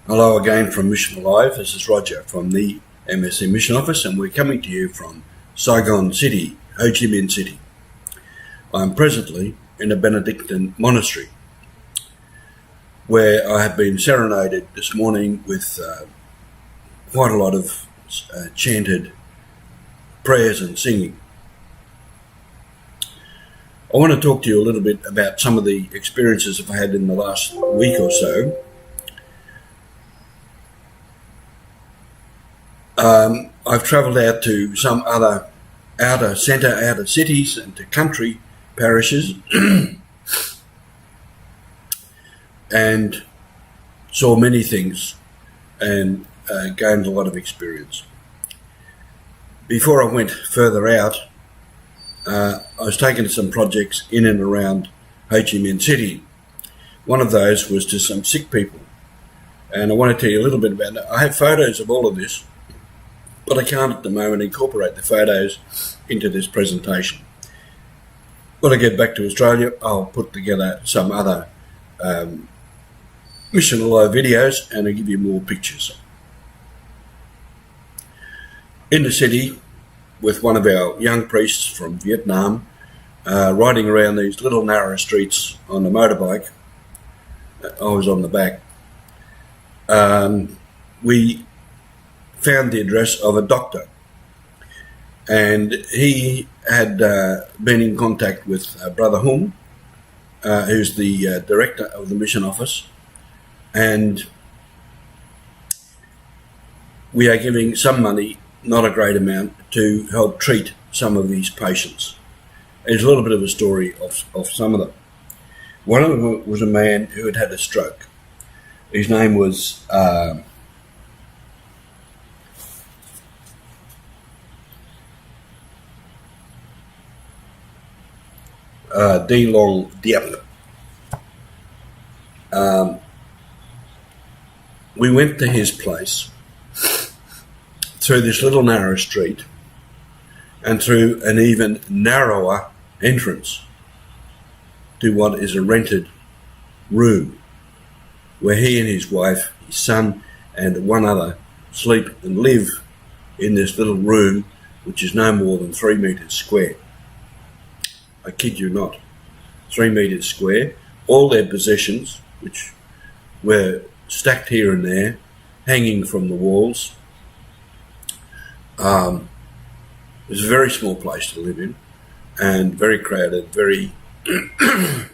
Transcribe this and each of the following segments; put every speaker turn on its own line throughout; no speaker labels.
Hello again from Mission Alive. This is Roger from the MSC Mission Office, and we're coming to you from Saigon City, Ho Chi Minh City. I'm presently in a Benedictine monastery where I have been serenaded this morning with quite a lot of chanted prayers and singing. I want to talk to you a little bit about some of the experiences I've had in the last week or so. I've travelled out to some other outer cities and to country parishes and saw many things and gained a lot of experience. Before I went further out, I was taken to some projects in and around Ho Chi Minh City. One of those was to some sick people, and I want to tell you a little bit about it. I have photos of all of this, but I can't at the moment incorporate the photos into this presentation. When I get back to Australia, I'll put together some other Mission Alive videos and I'll give you more pictures. In the city, with one of our young priests from Vietnam, riding around these little narrow streets on the motorbike. I was on the back. We found the address of a doctor, and he had been in contact with Brother Hung, who's the director of the mission office, and we are giving some money, not a great amount, to help treat some of these patients. There's a little bit of a story of some of them. One of them was a man who had had a stroke. His name was D. Long Diep. We went to his place through this little narrow street and through an even narrower entrance to what is a rented room where he and his wife, his son and one other sleep and live in this little room, which is no more than 3 meters square. I kid you not, 3 meters square. All their possessions, which were stacked here and there, hanging from the walls. It was a very small place to live in and very crowded, very... There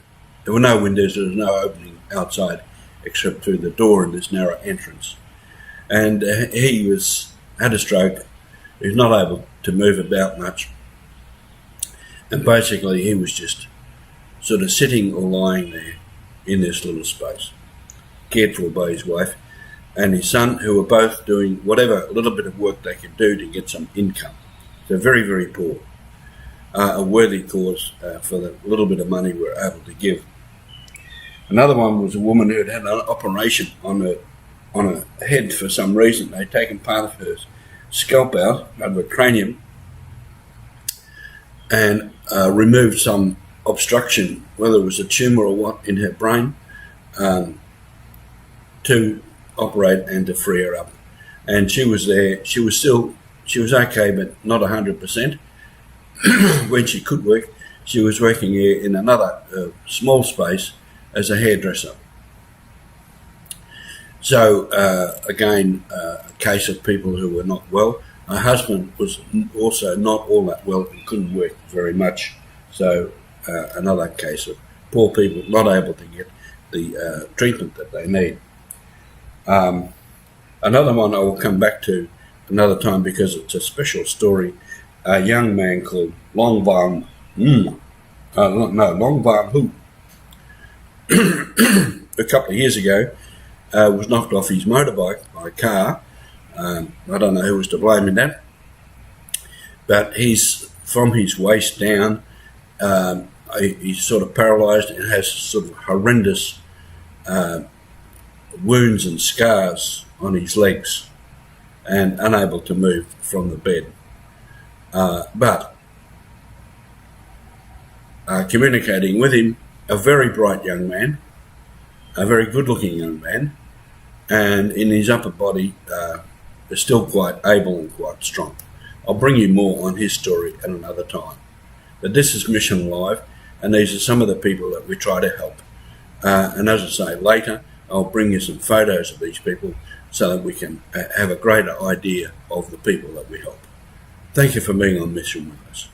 were no windows, there was no opening outside except through the door in this narrow entrance. And he had a stroke. He was not able to move about much. And basically he was just sort of sitting or lying there in this little space, cared for by his wife and his son, who were both doing whatever little bit of work they could do to get some income. So very, very poor. A worthy cause for the little bit of money we were able to give. Another one was a woman who had had an operation on her head for some reason. They'd taken part of her scalp out of her cranium and removed some obstruction, whether it was a tumour or what, in her brain, to operate and to free her up. And she was there. She was okay, but not 100%. When she could work, she was working here in another small space as a hairdresser. So again, a case of people who were not well. Her husband was also not all that well and couldn't work very much. So another case of poor people not able to get the treatment that they need. Another one I will come back to another time because it's a special story. A young man called Long Van Hu, a couple of years ago, was knocked off his motorbike by a car. I don't know who was to blame in that, but he's from his waist down. He's sort of paralysed and has sort of horrendous wounds and scars on his legs and unable to move from the bed. But communicating with him, a very bright young man, a very good-looking young man, and in his upper body is still quite able and quite strong. I'll bring you more on his story at another time. But this is Mission Live, and these are some of the people that we try to help. And as I say, later I'll bring you some photos of these people so that we can have a greater idea of the people that we help. Thank you for being on Mission with us.